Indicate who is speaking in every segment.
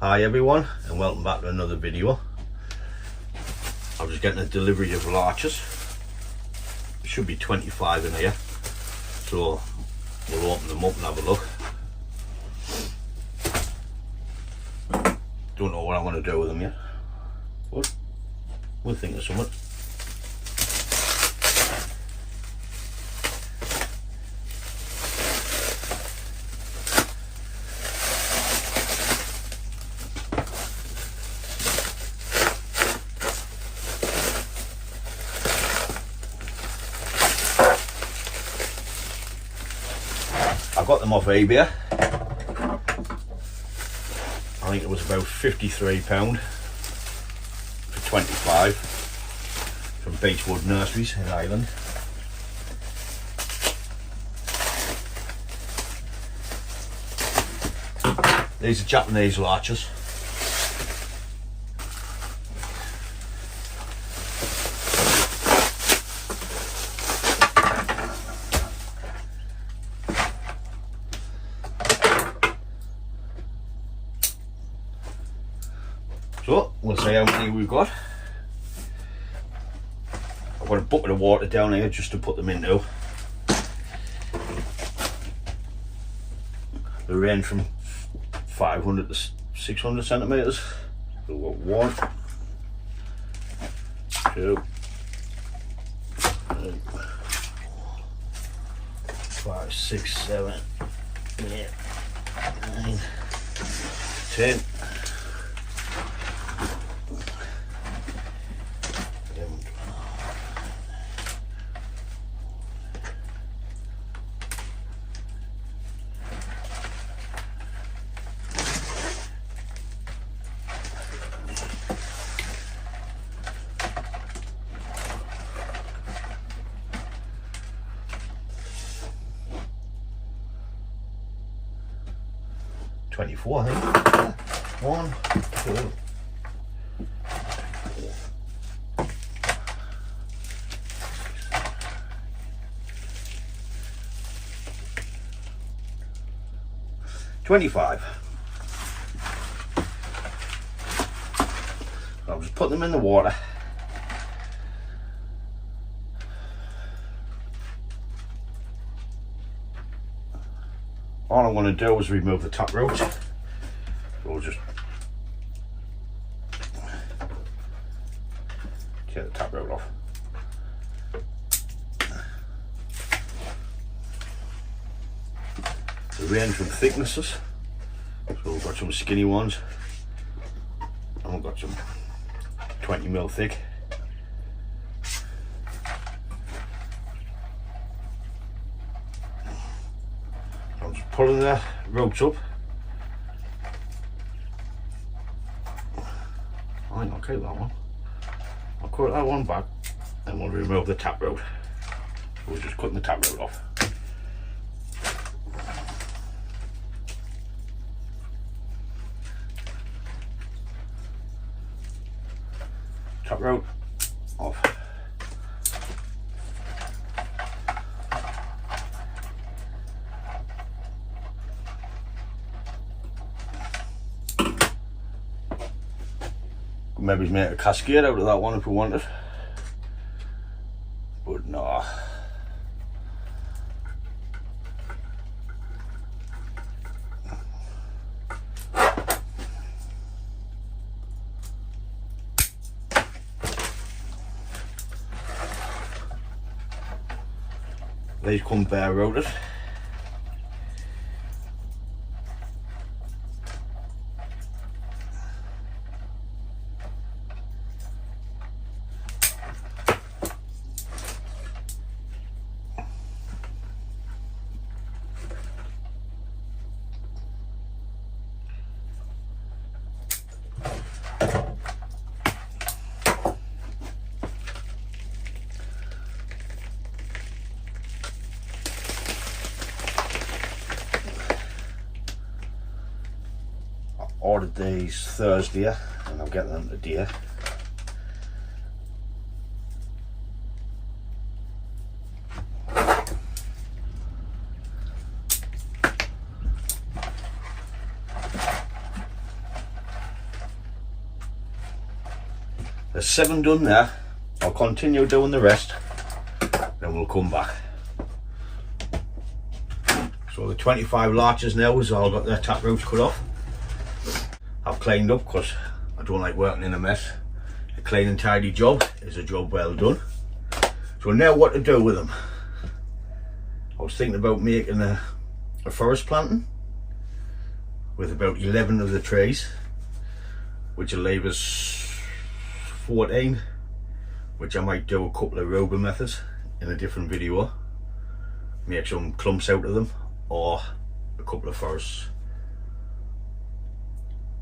Speaker 1: Hi everyone, and welcome back to another video. I'm just getting a delivery of larches. There should be 25 in here, so we'll open them up and have a look. Don't know what I'm going to do with them yet, but we'll think of something. I got them off eBay. I think it was about £53 for 25 from Beechwood Nurseries in Ireland. These are Japanese larches. So we'll see how many we've got. I've got a bucket of water down here just to put them into. They range from 500 to 600 centimetres. So we've got 1, 2, 3, 5, 6, 7, 8, 9, 10. 24, I think. 1, 2, 25. I'll just put them in the water. All I'm going to do is remove the top roots. So we'll just take the top root off. They range from thicknesses. So we've got some skinny ones, and we've got some 20mm thick. I'm just pulling the roots up. I think I'll keep that one. I'll cut that one back and we'll remove the tap root. So we're just cutting the tap root off. Tap root off. Maybe make a cascade out of that one if we wanted, but no. These come bare rooted. Ordered these Thursday and I'll get them today. There's 7 done there. I'll continue doing the rest, then we'll come back. So the 25 larches now has all got their tap roots cut off. I've cleaned up because I don't like working in a mess. A clean and tidy job is a job well done. So now what to do with them? I was thinking about making a forest planting with about 11 of the trees, which will leave us 14, which I might do a couple of robber methods in a different video. Make some clumps out of them, or a couple of forests.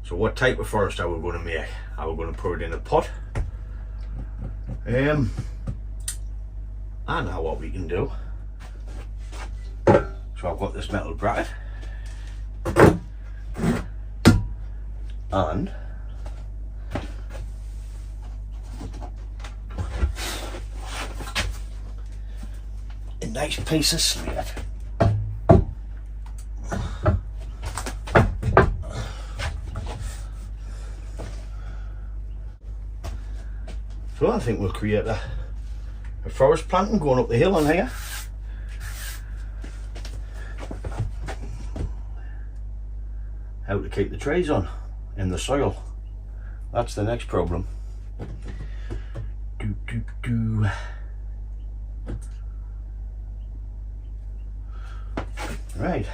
Speaker 1: So what type of forest are we going to make? Are we going to put it in a pot? I know what we can do. So I've got this metal bracket, and a nice piece of slate. So I think we'll create a forest planting going up the hill on here. How to keep the trees on in the soil. That's the next problem. Right.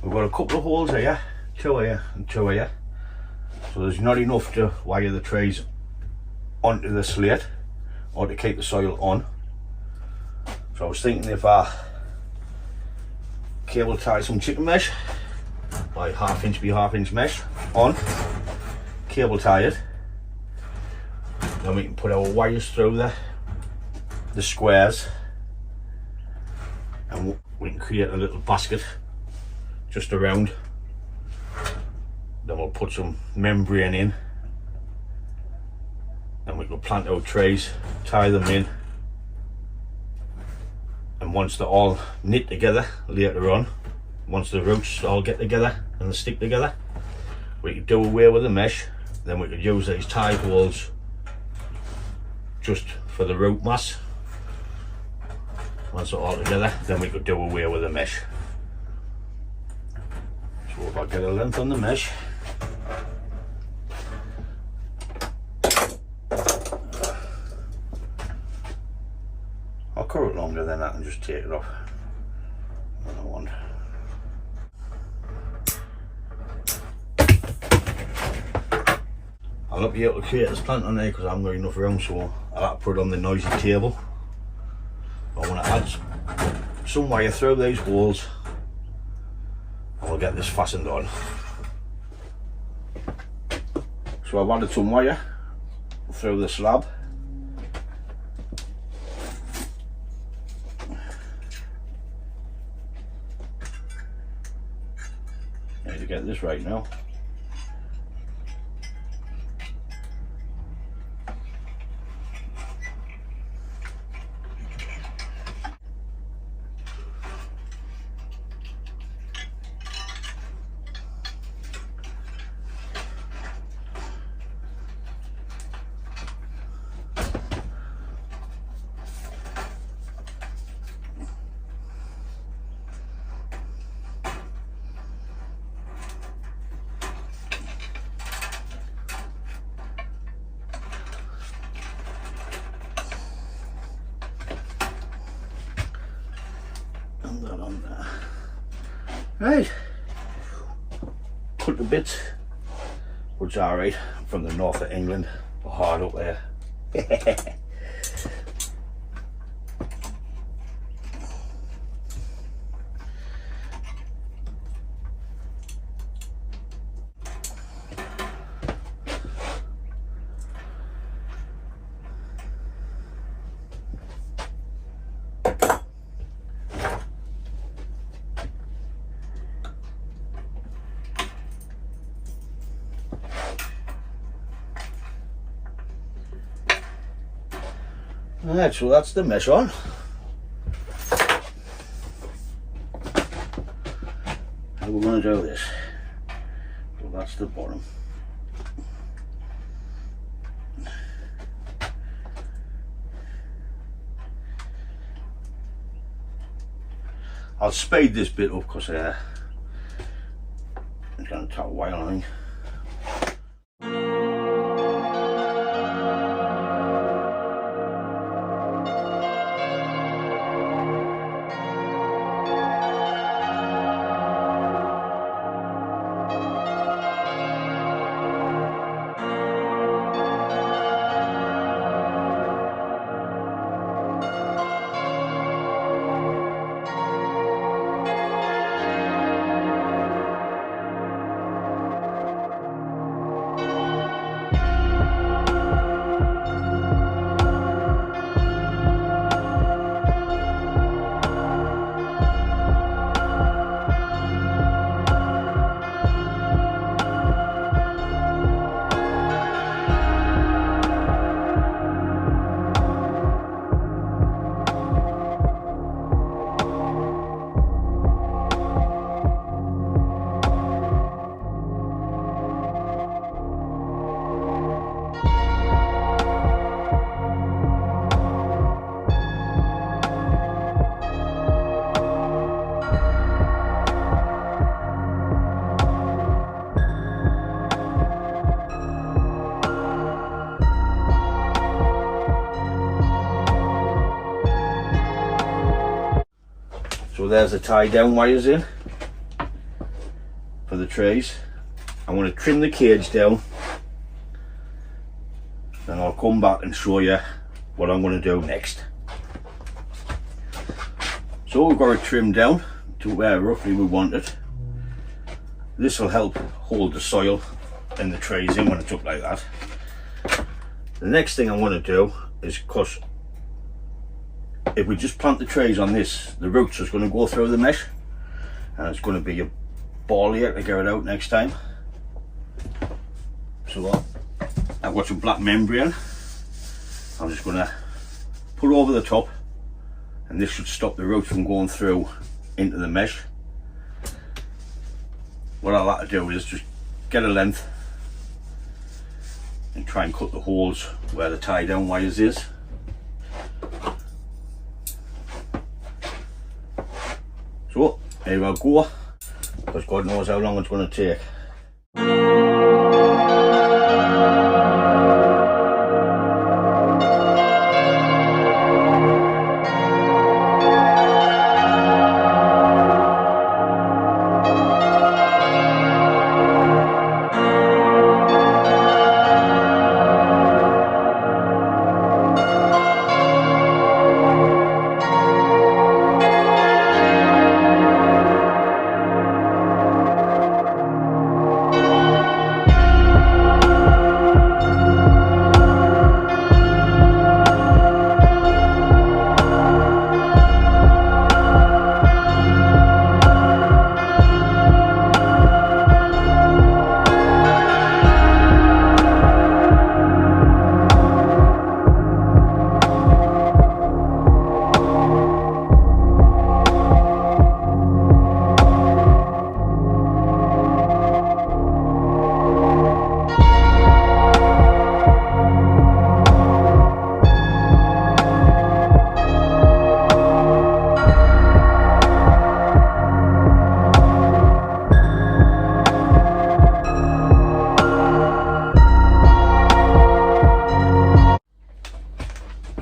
Speaker 1: We've got a couple of holes here, 2 here and 2 here. So there's not enough to wire the trees onto the slate or to keep the soil on. So I was thinking if I cable tie some chicken mesh, like 1/2 inch by 1/2 inch mesh on, cable tie it, then we can put our wires through the squares, and we can create a little basket just around. Then we'll put some membrane in, and we can plant our trees, tie them in, and once they're all knit together later on, once the roots all get together and they stick together, we could do away with the mesh. Then we could use these tie holes just for the root mass. Once they're all together, then we could do away with the mesh. So if I get a length on the mesh, I'll cut it longer, then I can just take it off when I want. I'll not be able to create this plant on there because I haven't got enough room, so I'll have to put it on the noisy table. I want to add some wire through these holes, and we'll get this fastened on. So I've added some wire through the slab. I need to get this right now. That on there. Right, cut the bits, which are alright, from the north of England, hard up there. Right, so that's the mesh on. Now we're going want to do this. So that's the bottom. I'll spade this bit up because it's going to take a while, I think. So there's the tie down wires in for the trays. I want to trim the cage down, then I'll come back and show you what I'm going to do next. So we've got it trimmed down to where roughly we want it. This will help hold the soil and the trays in when it's up like that. The next thing I want to do is, because if we just plant the trays on this, the roots are going to go through the mesh and it's going to be a ball here to get it out next time. So I've got some black membrane. I'm just going to put over the top, and this should stop the roots from going through into the mesh. What I like to do is just get a length and try and cut the holes where the tie down wires is. So here I go, because God knows how long it's going to take.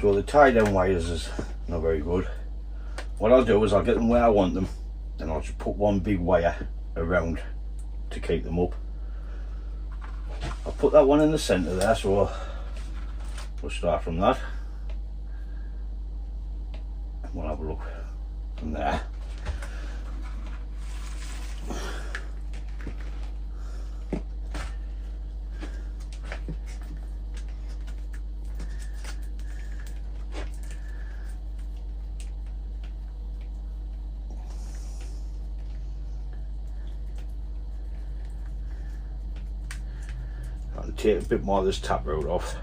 Speaker 1: So the tie down wires is not very good. What I'll do is I'll get them where I want them, and I'll just put one big wire around to keep them up. I'll put that one in the centre there, so we'll start from that and we'll have a look from there. Take a bit more of this taproot off.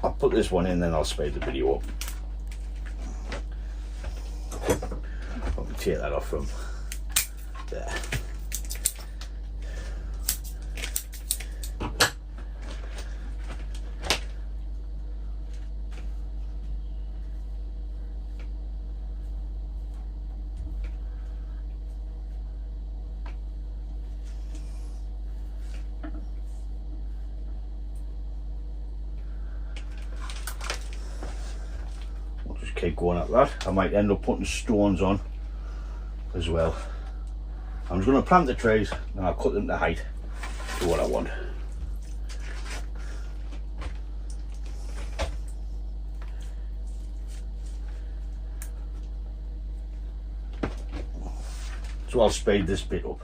Speaker 1: I'll put this one in, then I'll speed the video up. I'll take that off from There. Keep going at that. I might end up putting stones on as well. I'm just going to plant the trees and I'll cut them to height to what I want. So I'll speed this bit up.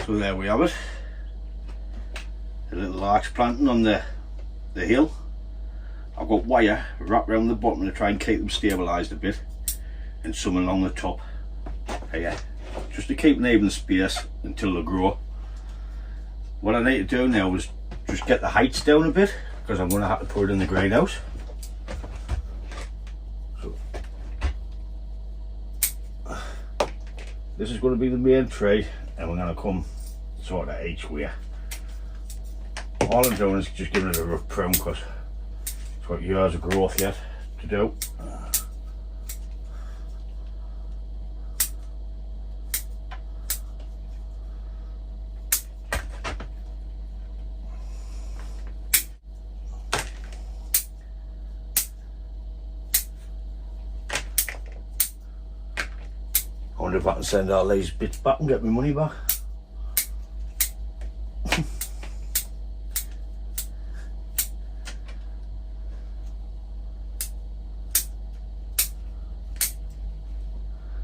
Speaker 1: So there we have it, a little larch planting on the hill. I've got wire wrapped around the bottom to try and keep them stabilised a bit, and some along the top here, just to keep an even space until they grow. What I need to do now is just get the heights down a bit, because I'm going to have to put it in the greenhouse. So this is going to be the main tree, and we're going to come sort of each way. All I'm doing is just giving it a rough prune because it's got years of growth yet to do. wonder if I can send all these bits back and get my money back.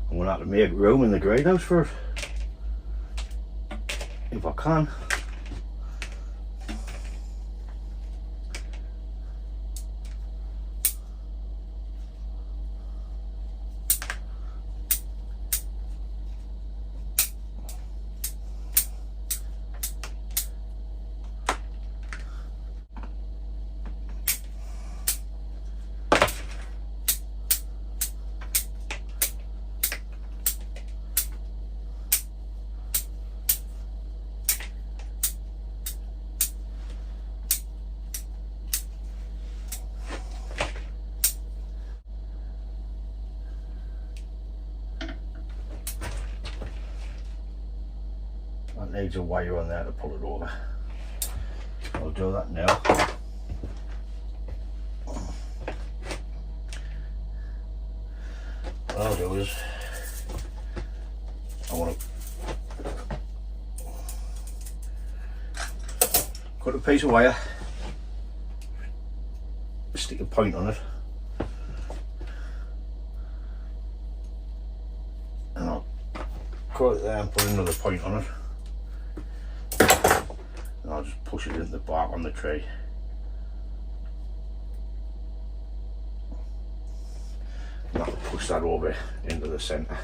Speaker 1: I'm going to have to make room in the greenhouse for it, if I can. That needs a wire on there to pull it over. I'll do that now. What I'll do is, I want to cut a piece of wire, stick a point on it, and I'll cut it there and put another point on it. And I'll just push it into the bark on the tree. And I'll push that over into the centre.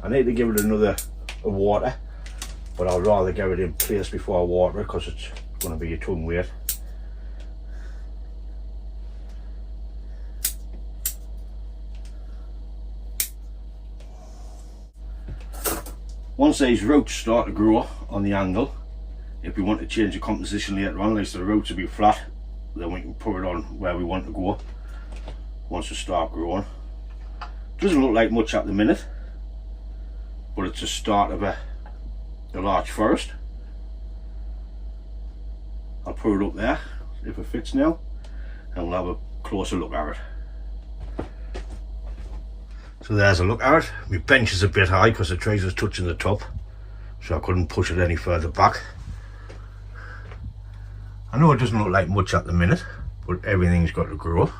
Speaker 1: I need to give it another water, but I'll rather get it in place before I water it because it's going to be a ton weight. Once these roots start to grow on the angle, if we want to change the composition later on, like so the roots will be flat, then we can put it on where we want to go once they start growing. Doesn't look like much at the minute, but it's the start of a large forest. I'll put it up there if it fits now, and we'll have a closer look at it. So there's a look at it. My bench is a bit high because the trees is touching the top, so I couldn't push it any further back. I know it doesn't look like much at the minute, but everything's got to grow.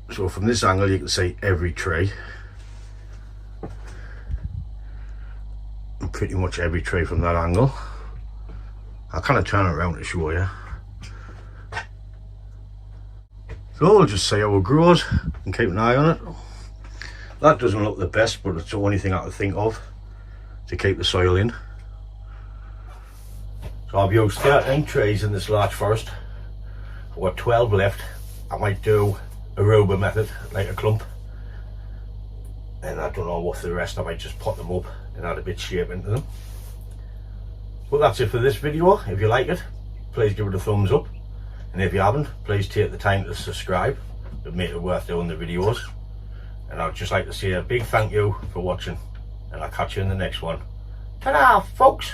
Speaker 1: So from this angle you can see every tree, and pretty much every tree from that angle. I'll kind of turn it around to show you. So we'll just see how it grows and keep an eye on it. That doesn't look the best, but it's the only thing I can think of to keep the soil in. So I've used 13 trees in this large forest. I've got 12 left. I might do a rover method, like a clump. And I don't know what the rest, I might just pot them up and add a bit of shape into them. But that's it for this video. If you like it, please give it a thumbs up. And if you haven't, please take the time to subscribe. It'll make it worth doing the videos. And I'd just like to say a big thank you for watching, and I'll catch you in the next one. Ta-da, folks!